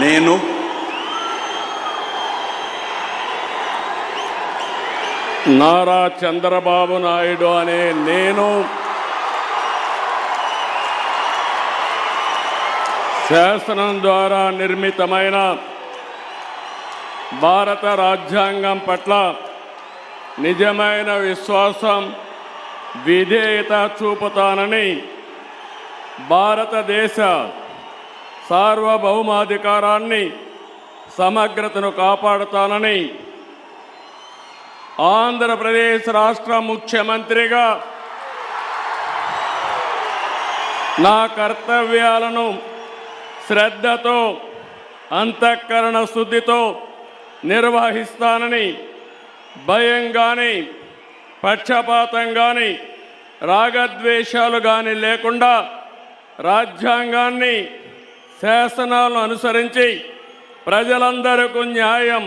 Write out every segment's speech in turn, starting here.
నేను నారా చంద్రబాబు నాయుడు అనే నేను శాసనం ద్వారా నిర్మితమైన భారత రాజ్యాంగం పట్ల నిజమైన విశ్వాసం విధేయత చూపుతానని భారతదేశ సార్వభౌమాధికారాన్ని సమగ్రతను కాపాడుతానని ఆంధ్రప్రదేశ్ రాష్ట్ర ముఖ్యమంత్రిగా నా కర్తవ్యాలను శ్రద్ధతో అంతఃకరణ శుద్ధితో నిర్వహిస్తానని భయం కానీ పక్షపాతం కానీ రాగద్వేషాలు కానీ లేకుండా రాజ్యాంగాన్ని శాసనాలను అనుసరించి ప్రజలందరికీ న్యాయం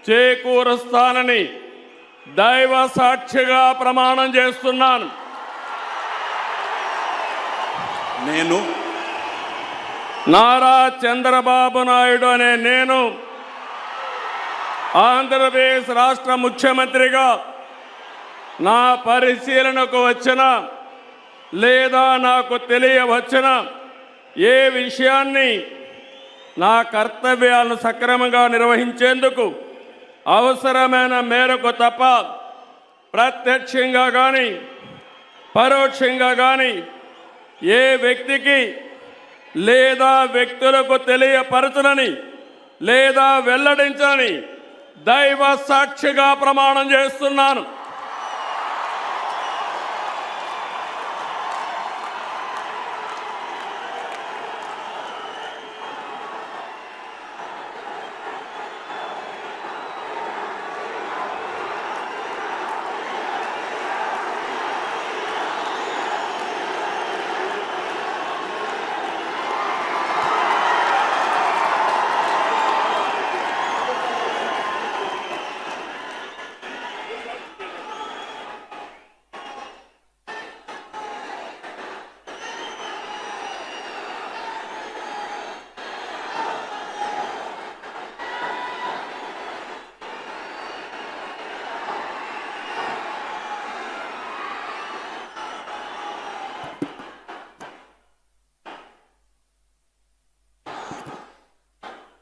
చేకూరుస్తానని దైవ సాక్షిగా ప్రమాణం చేస్తున్నాను. నేను నారా చంద్రబాబు నాయుడు అనే నేను ఆంధ్రప్రదేశ్ రాష్ట్ర ముఖ్యమంత్రిగా నా పరిశీలనకు వచ్చిన లేదా నాకు తెలియవచ్చిన ఏ విషయాన్ని నా కర్తవ్యాలను సక్రమంగా నిర్వహించేందుకు అవసరమైన మేరకు తప్ప ప్రత్యక్షంగా కానీ పరోక్షంగా కానీ ఏ వ్యక్తికి లేదా వ్యక్తులకు తెలియపరచనని లేదా వెల్లడించని దైవ సాక్షిగా ప్రమాణం చేస్తున్నాను.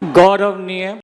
गौरवनीय